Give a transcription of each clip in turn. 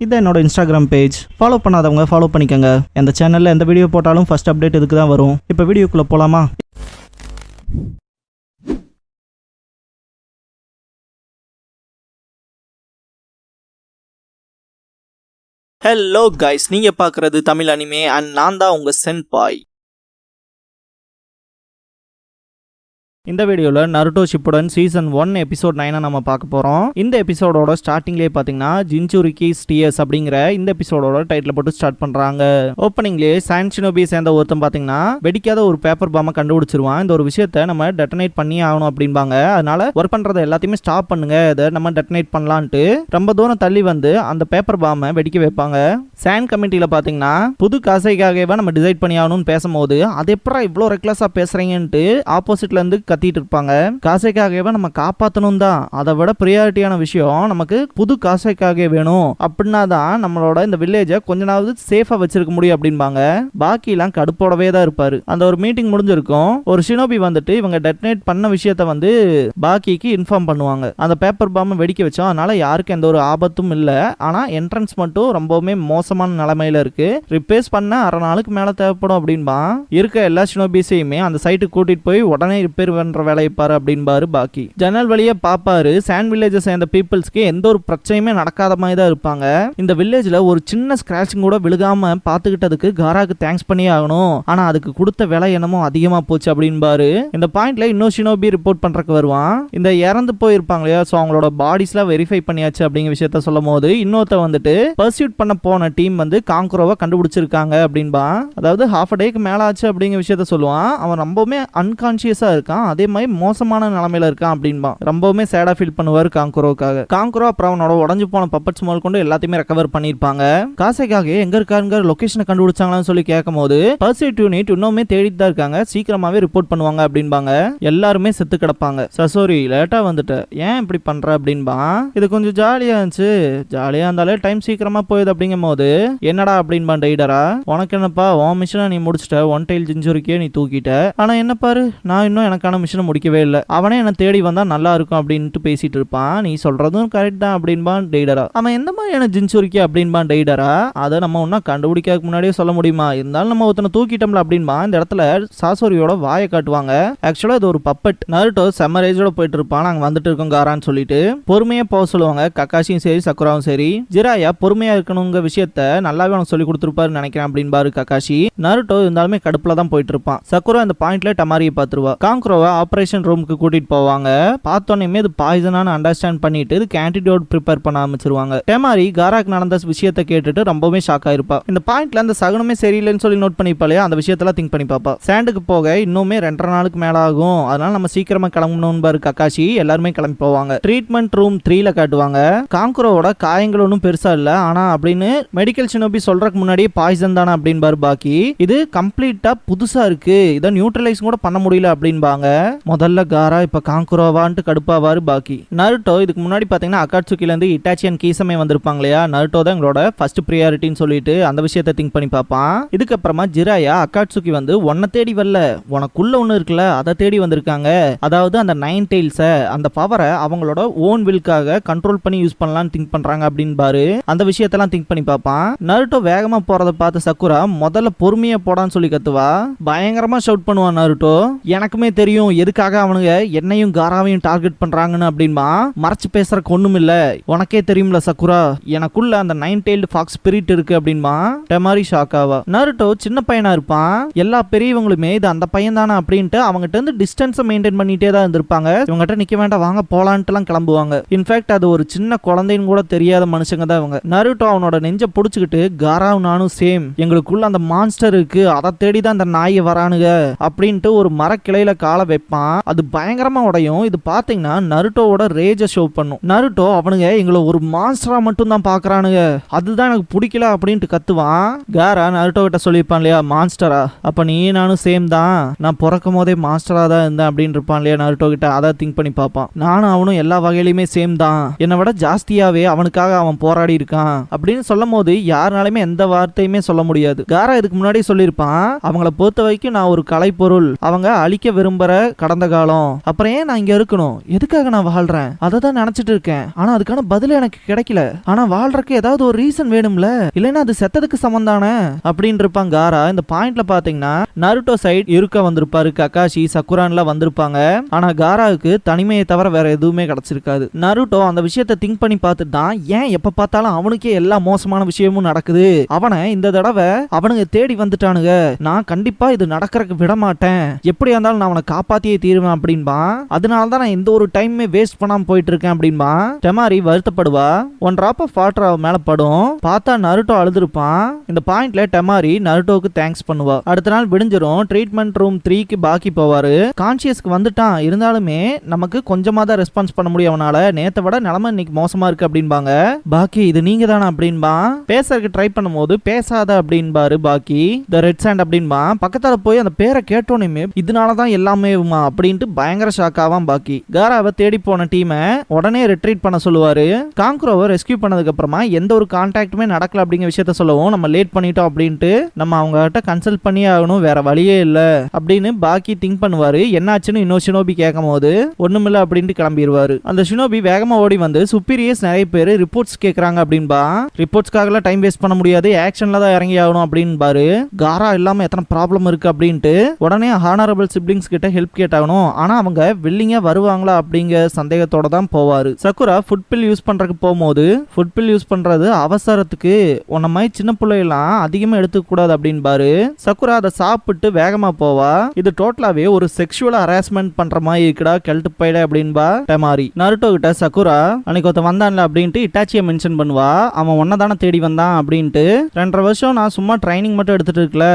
இதை என்னோட Instagram page. Follow பண்ணாதவங்க ஃபாலோ பண்ணிக்கோங்க. இந்த சேனலில் எந்த வீடியோ போட்டாலும் ஃபர்ஸ்ட் அப்டேட் இதுக்கு தான் வரும். இப்போ வீடியோக்குள்ளே போகலாமா? ஹலோ கைஸ், நீங்கள் பார்க்குறது தமிழ் அனிமே அண்ட் நான் தான் உங்கள் சென்பாய். இந்த வீடியோவில் நருட்டோ ஷிப்புடன் சீசன் 1 எபிசோட் 9 நம்ம பார்க்க போகிறோம். இந்த எபிசோடோட ஸ்டார்டிங்லேயே பார்த்தீங்கன்னா ஜின்சுரிக்கிஸ் டிஎஸ் அப்படிங்கிற இந்த எபிசோடோட டைட்டில் போட்டு ஸ்டார்ட் பண்ணுறாங்க. ஓப்பனிங்லேயே சான்ஷினோபி சேர்ந்த ஒருத்தன் பார்த்தீங்கன்னா வெடிக்காத ஒரு பேப்பர் பாம்பை கண்டுபிடிச்சிருவான். இந்த ஒரு விஷயத்தை நம்ம டெட்டனேட் பண்ணி ஆகணும் அப்படின்பாங்க. அதனால ஒர்க் பண்ணுறதை எல்லாத்தையுமே ஸ்டாப் பண்ணுங்க, இதை நம்ம டெட்டனேட் பண்ணலான்ட்டு ரொம்ப தூரம் தள்ளி வந்து அந்த பேப்பர் பாம்பை வெடிக்க வைப்பாங்க. சான் கமிட்டியில் பார்த்தீங்கன்னா புது காசைக்காகவே நம்ம டிசைட் பண்ணி ஆகணும்னு பேசும்போது அது எப்படா இவ்வளோ ரெக்லஸாக பேசுகிறீங்கன்ட்டு ஆப்போசிட்லேருந்து கத்திட்டு இருப்பாங்க. காசைக்காகவே நம்ம காப்பாற்றணும் தான், அதை விட ப்ரியாரிட்டியான விஷயம் நமக்கு புது காசைக்காக வேணும். அப்படின்னா தான் நம்மளோட இந்த வில்லேஜை கொஞ்ச நாள் சேஃபா வச்சிருக்க முடியும் அப்படின்பாங்க. பாக்கி எல்லாம் கடுப்போடவே தான் இருப்பாரு. அந்த ஒரு மீட்டிங் முடிஞ்சிருக்கும். ஒரு ஷினோபி வந்துட்டு இவங்க டெட்டனேட் பண்ண விஷயத்த வந்து பாக்கிக்கு இன்ஃபார்ம் பண்ணுவாங்க. அந்த பேப்பர் பாம்பை வெடிக்க வச்சோம், அதனால யாருக்கும் எந்த ஒரு ஆபத்தும் இல்லை. ஆனா என்ட்ரன்ஸ் மட்டும் ரொம்பவுமே மோசமான நிலைமையில இருக்கு. ரிப்பேர்ஸ் பண்ண அரை நாளுக்கு மேல தேவைப்படும் அப்படின்பா. இருக்க எல்லா ஷினோபிஸையுமே அந்த சைட்டுக்கு கூட்டிட்டு போய் உடனே ரிப்பேர் பண்ற வேலையை பாரு அப்படின்பாரு பாக்கி. ஜன்னல் வழியா பாப்பாரு சாண்ட் வில்லேஜை சேர்ந்த பீப்புள்ஸ்க்கு எந்த ஒரு பிரச்சனையுமே நடக்காத மாதிரி தான் இருப்பாங்க. இந்த வில்லேஜ்ல ஒரு சின்ன ஸ்கிராச்சிங் கூட விழுகாம பாத்துக்கிட்டதுக்கு காராக்கு தேங்க்ஸ் பண்ணி ஆகணும். ஆனா அதுக்கு கொடுத்த விலை என்னமோ அதிகமா போச்சு அப்படின்பாரு. இந்த பாயிண்ட்ல இன்னும் ஷினோபி ரிப்போர்ட் பண்றதுக்கு வருவான். இந்த இறந்து போயிருப்பாங்க இல்லையா, சோ அவங்களோட பாடிஸ்லாம் வெரிஃபை பண்ணியாச்சு அப்படிங்கிற விஷயத்த சொல்லும் போது இன்னொருத்த வந்துட்டு பர்சியூட் பண்ண போன டீம் வந்து காங்கரோவை கண்டுபிடிச்சிருக்காங்க அப்படின்பா. அதாவது ஹாஃப் அ டேக்கு மேல ஆச்சு அப்படிங்கிற விஷயத்த சொல்லுவான். அவன் ரொம்பவுமே அன்கான்சியஸா இருக்கான், அதே மாதிரி மோசமான நிலைமையில இருக்கான் அப்படின்பா. ரொம்பவுமே சேடா ஃபீல் பண்ணுவார் காங்கரோக்காக. காங்கரோ அப்புறம் அவனோட உடஞ்சு போன பப்பட்ஸ் முதல் கொண்டு எல்லாத்தையுமே ரெக்கவர் பண்ணிருப்பாங்க. காசைக்காக எங்க இருக்காருங்க லொகேஷனை கண்டுபிடிச்சாங்களான்னு சொல்லி கேட்கும் போது பர்சியூட் யூனிட் இன்னுமே தேடிட்டு தான் இருக்காங்க, சீக்கிரமாவே ரிப்போர்ட் பண்ணுவாங்க அப்படின்பாங்க. எல்லாருமே செத்து கிடப்பாங்க. சசோரி லேட்டா வந்துட்டு ஏன் இப்படி பண்ற அப்படின்பா. இது கொஞ்சம் ஜாலியா இருந்துச்சு, ஜாலியா இருந்தாலே டைம் சீக்கிரமா போகுது அப்படிங்கும் போது என்னடா அப்படின்பா டைடரா. உனக்கு என்னப்பா உன் மிஷனை நீ முடிச்சிட்ட, ஒன் டைல் ஜின்சுரிக்கே நீ தூக்கிட்ட, ஆனா என்ன பாரு நான் இன்னும் எனக்கான மிஷனை முடிக்கவே இல்லை, அவனே என்ன தேடி வந்தா நல்லா இருக்கும் அப்படின்ட்டு பேசிட்டு இருப்பான். நீ சொல்றதும் கரெக்ட் தான் அப்படின்பான் டைடரா. அவன் எந்த மாதிரியான ஜின்சுரிக்கி அப்படின்பான் டைடரா. அதை நம்ம ஒன்னா கண்டுபிடிக்கிறதுக்கு முன்னாடியே சொல்ல முடியுமா, இருந்தாலும் நம்ம ஒருத்தனை தூக்கிட்டோம்ல அப்படின்பா. இந்த இடத்துல சாசோரியோட வாயை காட்டுவாங்க. ஆக்சுவலா இது ஒரு பப்பட். நருட்டோ செம்மரேஜோட போயிட்டு இருப்பான், நாங்க வந்துட்டு இருக்கோம் காரான்னு சொல்லிட்டு பொறுமையா போக சொல்லுவாங்க. கக்காஷியும் சரி சக்குராவும் சரி. ஜிராயா பொறுமையா இருக்கணுங்க விஷயத்த நல்லாவே அவனுக்கு சொல்லி கொடுத்துருப்பாரு நினைக்கிறேன் அப்படின்பாரு கக்காஷி. நருட்டோ இருந்தாலுமே கடுப்புல தான் போயிட்டு இருப்பான். சக்குரா இந்த பாயிண்ட்ல டமாரியை பாத்துருவா. காங்கரோவை ஆபரேஷன் ரூமுக்கு கூட்டிட்டு போவாங்க. பார்த்தோன்னே இது பாய்சனான அண்டர்ஸ்டாண்ட் பண்ணிட்டு இதுக்கு ஆன்டிடோட் ப்ரிப்பேர் பண்ண ஆரம்பிச்சிருவாங்க. டெமாரி காராக்கு நடந்த விஷயத்தை கேட்டுட்டு ரொம்பவே ஷாக் ஆயிருப்பா. இந்த பாயிண்ட்ல அந்த சகுனமே சரியில்லைன்னு சொல்லி நோட் பண்ணிப்பாளையா, அந்த விஷயத்தெல்லாம் திங்க் பண்ணி பாப்பா. சாண்டுக்கு போக இன்னுமே 2.5 நாளுக்கு மேல ஆகும், அதனால நம்ம சீக்கிரமா கிளம்பணும் பாரு கக்காஷி. எல்லாருமே கிளம்பி போவாங்க. ட்ரீட்மெண்ட் ரூம் 3ல காட்டுவாங்க. காங்கரோட காயங்கள் ஒன்றும் பெருசா இல்ல, ஆனா அப்படின்னு மெடிக்கல் ஷினோபி சொல்றதுக்கு முன்னாடியே பாய்சன் தானே அப்படின்பாரு பாக்கி. இது கம்ப்ளீட்டா புதுசா இருக்கு, இதை நியூட்ரலைஸ் கூட பண்ண முடியல அப்படின்பாங்க. முதல்ல காரா இப்ப காங்குரோவான்ட்டு கடுப்பாவாரு பாக்கி. நருட்டோ இதுக்கு முன்னாடி பாத்தீங்கன்னா அகாட்சுகில இருந்து இட்டாச்சி அண்ட் கீசமே வந்திருப்பாங்க இல்லையா, நருட்டோ தான் எங்களோட ஃபர்ஸ்ட் ப்ரியாரிட்டின்னு சொல்லிட்டு அந்த விஷயத்தை திங்க் பண்ணி பார்ப்பான். இதுக்கப்புறமா ஜிராயா அகாட்சுகி வந்து உன்னை தேடி வரல, உனக்குள்ள ஒண்ணு இருக்குல்ல அதை தேடி வந்திருக்காங்க. அதாவது அந்த 9 டெயில்ஸை, அந்த பவரை அவங்களோட ஓன் வில்காக கண்ட்ரோல் பண்ணி யூஸ் பண்ணலாம்னு திங்க் பண்றாங்க அப்படின்பாரு. அந்த விஷயத்தெல்லாம் திங்க் பண்ணி பார்ப்பான். நருட்டோ வேகமா போறதை பார்த்து சக்குரா முதல்ல பொறுமையா போடான்னு சொல்லி கத்துவா. பயங்கரமா ஷவுட் பண்ணுவான் நருட்டோ. எனக்குமே தெரியும் எதுக்காக அவனுங்க என்னையும் காராவையும் டார்கெட் பண்றாங்கன்னு அப்படின்பா. மறைச்சு பேசுறக்கு ஒண்ணும் இல்ல, உனக்கே தெரியும்ல சக்குரா, எனக்குள்ள அந்த 9 டெயில்டு ஃபாக்ஸ் ஸ்பிரிட் இருக்கு அப்படின்பா. டெமாரி ஷாக் ஆவா. நருட்டோ சின்ன பையனா இருப்பான். எல்லா பெரியவங்களுமே இது அந்த பையன் தானே அப்படின்ட்டு அவங்ககிட்ட இருந்து டிஸ்டன்ஸை மெயின்டைன் பண்ணிட்டே தான் இருந்திருப்பாங்க. இவங்ககிட்ட நிக்க வேண்டாம் வாங்க போலான்ட்டு எல்லாம் கிளம்புவாங்க. இன்ஃபேக்ட் அது ஒரு சின்ன குழந்தைன்னு கூட தெரியாத மனுஷங்க தான் இவங்க. நருட்டோ அவனோட நெஞ்ச புடிச்சுக்கிட்டு காராவும் நானும் சேம், எங்களுக்குள்ள அந்த மான்ஸ்டர் இருக்கு, அதை தேடி தான் அந்த நாயை வரானுங்க அப்படின்ட்டு ஒரு மரக்கிளையில கால வைப்பான். அது பயங்கரமா உடையும். இது பாத்தீங்கன்னா நருட்டோவோட ரேஜ ஷோ பண்ணும். நருட்டோ அவனுங்க எங்களை ஒரு மான்ஸ்டரா மட்டும் தான் பாக்குறானுங்க, அதுதான் எனக்கு பிடிக்கல அப்படின்ட்டு கத்துவான். காரா நருட்டோ கிட்ட சொல்லியிருப்பான் இல்லையா மான்ஸ்டரா, அப்ப நீ நானும் சேம் தான், நான் பிறக்கும் போதே மான்ஸ்டரா தான் இருந்தேன் அப்படின்னு இருப்பான் இல்லையா நருட்டோ கிட்ட. அதை திங்க் பண்ணி பார்ப்பான். நானும் அவனும் எல்லா வகையிலுமே சேம் தான், என்னை விட ஜாஸ்தியாவே அவனுக்காக அவன் போராடி இருக்கான் அப்படின்னு சொல்லும் போது யாருனாலுமே எந்த வார்த்தையுமே சொல்ல முடியாது. காரா இதுக்கு முன்னாடி சொல்லியிருப்பான், அவங்கள பொறுத்த வரைக்கும் நான் ஒரு கலைப்பொருள், அவங்க அழிக்க விரும்புற கடந்த காலம். அப்புறம் ஏன் நான் இங்க இருக்கணும், எதுக்காக நான் வாழ்றேன், அதை தான் நினைச்சிட்டு இருக்கேன். ஆனா அதுக்கான பதில் எனக்கு கிடைக்கல. ஆனா வாழ்றதுக்கு ஏதாவது ஒரு ரீசன் வேணும்ல, இல்லைன்னா அது செத்ததுக்கு சமந்தானே அப்படின்னு இருப்பாங்க காரா. இந்த பாயிண்ட்ல பாத்தீங்கன்னா நருட்டோ சைடு இருக்க வந்திருப்பாரு, ககாஷி சக்குரான்லாம் வந்திருப்பாங்க. ஆனா காராவுக்கு தனிமையை தவிர வேற எதுவுமே கிடைச்சிருக்காது. நருட்டோ அந்த விஷயத்தை திங்க் பண்ணி பார்த்துட்டு தான் ஏன் எப்ப பார்த்தாலும் அவனுக்கே எல்லா மோசமான விஷயமும் நடக்குது, அவனை இந்த தடவை அவனுங்க தேடி வந்துட்டானுங்க, நான் கண்டிப்பா இது நடக்கிறதுக்கு விட மாட்டேன், எப்படியா இருந்தாலும் நான் அவனை காப்பாத்தியே தீருவேன் அப்படின்பா. அதனாலதான் நான் எந்த ஒரு டைமே வேஸ்ட் பண்ணாம போயிட்டு இருக்கேன் அப்படின்பா. டெமாரி வருத்தப்படுவா. ஒன் டிராப் ஆஃப் வாட்டர் அவ மேல படும். பார்த்தா நருட்டோ அழுதுருப்பான். இந்த பாயிண்ட்ல டெமாரி நருட்டோக்கு தேங்க்ஸ் பண்ணுவா. அடுத்த நாள் விடிஞ்சிரும். ட்ரீட்மெண்ட் ரூம் 3க்கு பாக்கி போவாரு. கான்சியஸ்க்கு வந்துட்டான், இருந்தாலுமே நமக்கு கொஞ்சமா தான் ரெஸ்பான்ஸ் பண்ண முடியும் அவனால, நேத்தை விட நிலைமை இன்னைக்கு மோசமா இருக்கு அப்படின்பாங்க. பாக்கி இது நீங்க தானே அப்படின்பா. பேசறதுக்கு ட்ரை பண்ணும்போது பேசாத அப்படின்பாரு பாக்கி. த ரெட் சாண்ட் அப்படின்பா. பக்கத்தால போய் அந்த பேரை கேட்டோன்னே இதனாலதான் எல்லாமே அப்படின்ட்டு பயங்கர ஷாக் ஆவான் பாக்கி. காராவை தேடி போன டீமை உடனே ரிட்ரீட் பண்ண சொல்லுவாரு. காங்க்ரோவை ரெஸ்கியூ பண்ணதுக்கு அப்புறமா எந்த ஒரு கான்டாக்டுமே நடக்கல அப்படிங்கிற விஷயத்த சொல்லவும் நம்ம லேட் பண்ணிட்டோம் அப்படின்ட்டு நம்ம அவங்க கிட்ட கன்சல்ட் பண்ணி ஆகணும், வேற வழியே இல்ல அப்படின்னு பாக்கி திங்க் பண்ணுவாரு. என்னாச்சுன்னு இன்னொரு ஷினோபி கேட்கும் போது ஒண்ணுமில்ல அப்படின்ட்டு கிளம்பிடுவாரு. அந்த ஷினோபி வேகமா ஓடி வந்து சுப்பீரியர்ஸ் நிறைய பேர் ரிப்போர்ட்ஸ் கேட்கறாங்க அப்படின்பா. ரிப்போர்ட்ஸ்க்காக டைம் வேஸ்ட் பண்ண முடியாது, ஆக்ஷன்ல தான் இறங்கி ஆகணும் அப்படின்பாரு. காரா இல்லாம எத்தனை ப்ராப்ளம் இருக்கு அப்படின்ட்டு உடனே ஹானரபிள் சிப்ளிங்ஸ் கிட்ட ஹெல்ப் கேட்டாகணும். ஆனா அவங்க வில்லிங்கா வருவாங்களா அப்படிங்கிற சந்தேகத்தோட தான் போவாரு. சக்குரா ஃபுட் பில் யூஸ் பண்றதுக்கு போகும்போது ஃபுட் பில் யூஸ் பண்றது அவசரத்துக்கு, உன்ன மாதிரி சின்ன பிள்ளைலாம் அதிகமா எடுத்துக்க கூடாது அப்படின்பாரு. சக்குரா அதை சாப்பிட்டு வேகமா போவா. இது டோட்டலாவே ஒரு செக்ஷுவல் ஹராஸ்மெண்ட் பண்ற மாதிரி இருக்குடா கெல்ட் பைட அப்படின்பா டெமாரி. நருட்டோ கிட்ட சக்குரா அன்னைக்கு ஒருத்த வந்தான்ல அப்படின்ட்டு இட்டாச்சியை மென்ஷன் பண்ணுவா. அவன் ஒன்னதானே தேடி வந்தான் அப்படின்ட்டு. 2.5 வருஷம் நான் சும்மா ட்ரைனிங் மட்டும் எடுத்துட்டு இருக்கல,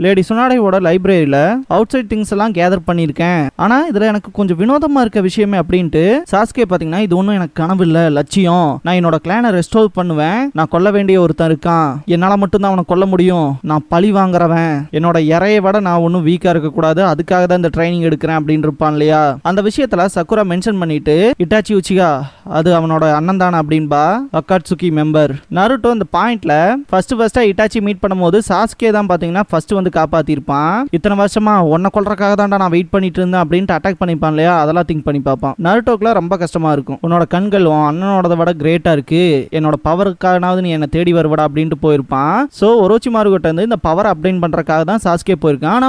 லேடி சுனாடையோட லைப்ரரியில அவுட் சைட் திங்ஸ் எல்லாம் கேதர் பண்ணிருக்கேன். ஆனா இதுல எனக்கு கொஞ்சம் வினோதமா இருக்க விஷயமே அப்படின்ட்டு சாஸ்கே பாத்தீங்கன்னா இது ஒன்றும் எனக்கு கனவு இல்ல, லட்சியம், நான் என்னோட கிளானை ரெஸ்டோர் பண்ணுவேன், நான் கொல்ல வேண்டிய ஒருத்தன் இருக்கான், என்னால மட்டும்தான் அவனை கொல்ல முடியும், நான் பழி வாங்குறவன், என்னோட இறையை விட நான் ஒன்றும் வீக்கா இருக்க கூடாது, அதுக்காக தான் இந்த ட்ரைனிங் எடுக்கிறேன் அப்படின்னு இருப்பான் இல்லையா. அந்த விஷயத்துல சக்குரா மென்ஷன் பண்ணிட்டு இட்டாச்சி உச்சிகா அது அவனோட அண்ணன் தானே அப்படின்பா. அக்காட்சுகி மெம்பர். நருட்டோ இந்த பாயிண்ட்ல ஃபர்ஸ்டா இட்டாச்சி மீட் பண்ணும்போது சாஸ்கே தான் பாத்தீங்கன்னா ஃபர்ஸ்ட் வந்து காப்பாத்திருப்பான். இத்தனை வருஷமா உன்னை கொல்றதுக்காக தான்டா நான் வெயிட் பண்ணிட்டு இருந்தேன் அப்படின்ட்டு அட்டாக் பண்ணிப்பான் இல்லையா, அதெல்லாம் திங்க் பண்ணி பார்ப்பான். நருட்டோக்குலாம் ரொம்ப கஷ்டமா இருக்கும். உன்னோட கண்கள் அண்ணனோட விட கிரேட்டா இருக்கு, என்னோட பவருக்கானாவது நீ என்ன தேடி வருவடா அப்படின்ட்டு போயிருப்பான். சோ ஒரோச்சிமாரு கிட்ட இருந்து இந்த பவர் அப்டைன் பண்றதுக்காக தான் சாஸ்கே போயிருக்கான்.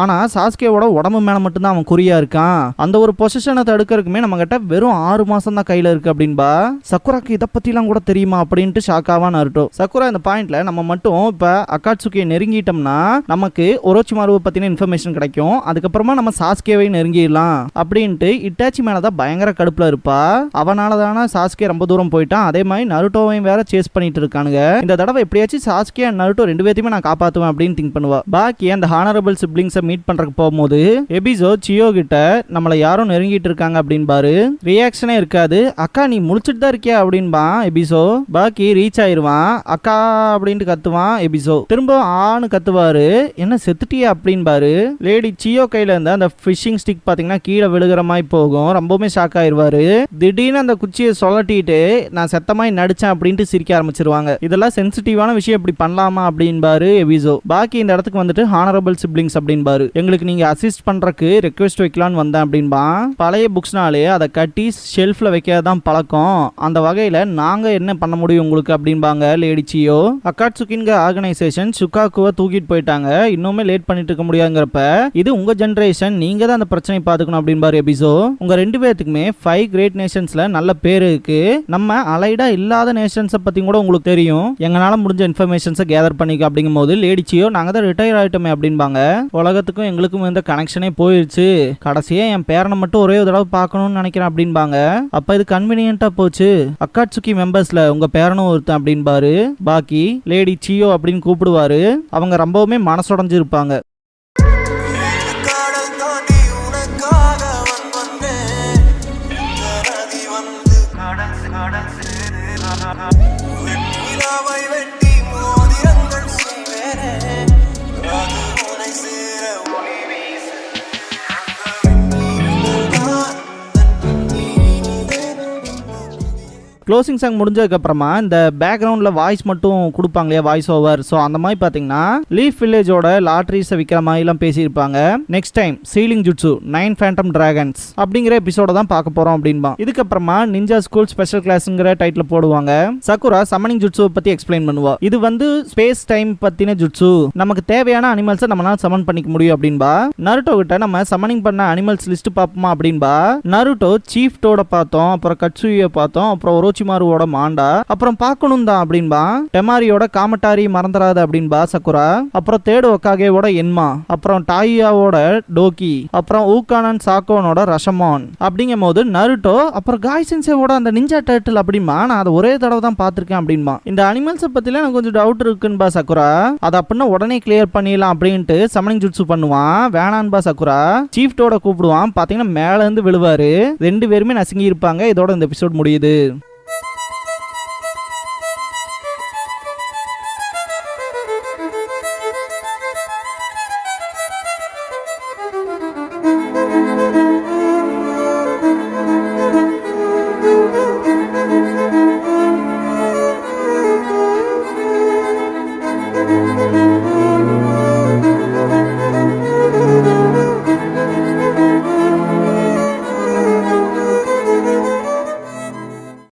ஆனா சாஸ்கேவோட உடம்பு மேல மட்டும் தான் அவன் குறியா இருக்கான். அந்த ஒரு பொசிஷனை தடுக்கிறதுக்குமே நம்ம கிட்ட வெறும் 6 மாசம் தான் கையில இருக்கு அப்படின்பா. சக்குராக்கு இதை பத்தி எல்லாம் கூட தெரியுமா அப்படின்ட்டு ஷாக் ஆவா நருட்டோ. சக்குரா இந்த பாயிண்ட்ல நம்ம மட்டும் இப்ப அக்காட்சுகியை நெருங்கிட்டோம்னா நமக்கு ஒரோச்சிமாருவை பத்தின இன்ஃபர்மேஷன் கிடைக்கும், அதுக்கப்புறமா நம்ம சாஸ்கேவை நெருங்கிடலாம் அப்படின்ட்டு இட்டாச்சி மேலதான் பயங்கர கடுப்புல இருப்பா. அவனாலதான சாஸ்கே ரொம்ப தூரம் போயிட்டான். அதே மாதிரி நருட்டோவையும் வேற சேஸ் பண்ணிட்டு இருக்கானுங்க. இந்த தடவை எப்படியாச்சும் சாஸ்கே அண்ட் நருட்டோ 2 பேத்தையுமே நான் காப்பாத்துவேன் அப்படின்னு திங்க் பண்ணுவா. பாக்கி அந்த ஹானரபிள் சிப்ளிங்ஸை மீட் பண்றதுக்கு போகும்போது எபிசோ சியோ கிட்ட நம்மளை யாரும் நெருங்கிட்டு இருக்காங்க அப்படின்பாரு. ரியாக்ஷனே இருக்காது. அக்கா நீ முழிச்சிட்டு தான் இருக்கியா அப்படின்பா எபிசோ. பாக்கி ரீச் ஆயிருவான். அக்கா அப்படின்ட்டு கத்துவான் எபிசோ. திரும்ப ஆன்னு கத்துவாரு. என்ன செத்துட்டியா அப்படின்பாரு. லேடி சியோ கையில இருந்த அந்த ஃபிஷிங் ஸ்டிக் பாத்தீங்கன்னா கீழே விழுகிற மாதிரி போகும். ரொம்பவுமே ஷாக் ஆயிருவாரு. திடீர்னு அந்த குச்சியை சொல்லட்டிட்டு நான் செத்த மாதிரி நடிச்சேன் அப்படின்ட்டு சிரிக்க ஆரம்பிச்சிருவாங்க. இதெல்லாம் சென்சிட்டிவான விஷயம் இப்படி பண்ணலாமா அப்படின்பாரு எபிசோ. பாக்கி இந்த இடத்துக்கு வந்துட்டு ஹானரபிள் சிப்ளிங்ஸ் அப்படின்பாரு. எங்களுக்கு நீங்க அசிஸ்ட் பண்றதுக்கு ரெக்வெஸ்ட் வைக்கலான்னு வந்தேன் அப்படின்பா. பழைய புக்ஸ்னாலே அதை கட்டி ஷெல்ஃப்ல வைக்கிறதான் பழக்கம், அந்த வகையில நாங்க என்ன பண்ண முடியும் உங்களுக்கு அப்படின்பாங்க லேடி சியோ. அக்காட்சுகிங்க ஆர்கனைசேஷன் சுகாக்குவை தூக்கிட்டு போயிட்டாங்க, இன்னுமே லேட் பண்ணிட்டு இருக்க முடியாதுங்கிறப்ப இது உங்க ஜெனரேஷன், நீங்க தான் அந்த பிரச்சனை பாத்துக்கணும் அப்படின்பாரு எபிசோ. உங்க 2 பேத்துக்குமே 5 கிரேட் நேஷன்ஸ்ல நல்ல பேர் இருக்கு, நம்ம அலைடா இல்லாத நேஷன்ஸை பத்தி கூட உங்களுக்கு தெரியும், எங்களால முடிஞ்ச இன்ஃபர்மேஷன்ஸை கேதர் பண்ணிக்க அப்படிங்கும் போது லேடி சியோ நாங்க தான் ரிட்டையர் ஆயிட்டோமே அப்படின்பாங்க. உலகத்துக்கும் எங்களுக்கும் இந்த கனெக்ஷனே போயிருச்சு, கடைசியா என் பேரனை மட்டும் ஒரே ஒரு தடவை பார்க்கணும்னு நினைக்கிறேன் அப்படின்பாங்க. அப்ப இது கன்வீனியன்ட்டா போச்சு, அக்காட்சுகி மெம்பர்ஸ்ல உங்க பேரனும் ஒருத்தன் அப்படின்பாரு. பாக்கி லேடி சியோ அப்படின்னு கூப்பிடுவாரு. அவங்க ரொம்பவுமே மனசுடைஞ்சு இருப்பாங்க. க்ளோசிங் சாங் முடிஞ்சதுக்கு அப்புறமா இந்த பேக்ரவுண்ட்ல வாய்ஸ் மட்டும் கொடுப்பாங்க இல்லையா, வாய்ஸ் ஓவர். ஸோ அந்த மாதிரி பாத்தீங்கன்னா லீஃப் வில்லேஜோட லாட்ரிஸை விற்கிற மாதிரி எல்லாம் பேசியிருப்பாங்க. Next time ceiling jutsu 9 Phantom dragons அப்படிங்கிற எபிசோட தான் பார்க்க போறோம் அப்படின்பா. இதுக்கப்புறமா நிஞ்சா ஸ்கூல் ஸ்பெஷல் கிளாஸ்ங்கிற டைட்டில் போடுவாங்க. சக்குரா சம்மனிங் ஜுட்சு பத்தி எக்ஸ்பிளைன் பண்ணுவா. இது வந்து ஸ்பேஸ் டைம் பத்தின ஜுட்சு, நமக்கு தேவையான அனிமல்ஸை நம்மளால சமன் பண்ணிக்க முடியும் அப்படின்பா. நருட்டோ கிட்ட நம்ம சம்மனிங் பண்ண அனிமல்ஸ் லிஸ்ட் பாப்போமா அப்படின்பா. நருட்டோ சீஃப் டோட பார்த்தோம், அப்புறம் கட்சுயை பார்த்தோம், அப்புறம் ஒரோச்சிமாருவோட மாண்டா, அப்புறம் பார்க்கணும் தான் அப்படின்பா. டெமாரியோட காமட்டாரி மறந்துடாது அப்படின்பா சக்குரா. அப்புறம் தேர்டு ஒக்காகேவோட என்மா, அப்புறம் டாயியாவோட டோக்கி, அப்புறம் ஊகானன் சாக்கோனோட ரஷமான். அப்படிங்கும் போது நருட்டோ அப்புறம் காய் சென்சேவோட அந்த நிஞ்சா டர்ட்டில் அப்படின்பா. நான் அதை ஒரே தடவை தான் பார்த்திருக்கேன் அப்படின்பா. இந்த அனிமல்ஸை பத்தில எனக்கு கொஞ்சம் டவுட் இருக்குன்பா சக்குரா. அதை அப்படின்னா உடனே கிளியர் பண்ணிடலாம் அப்படின்ட்டு சம்மனிங் ஜுட்சு பண்ணுவான். வேணான்பா சக்குரா. சீஃப் டோட கூப்பிடுவான். பாத்தீங்கன்னா மேல இருந்து விழுவாரு. 2 பேருமே நசுங்கி இருப்பாங்க. இதோட இந்த எபிசோட் முடியுது.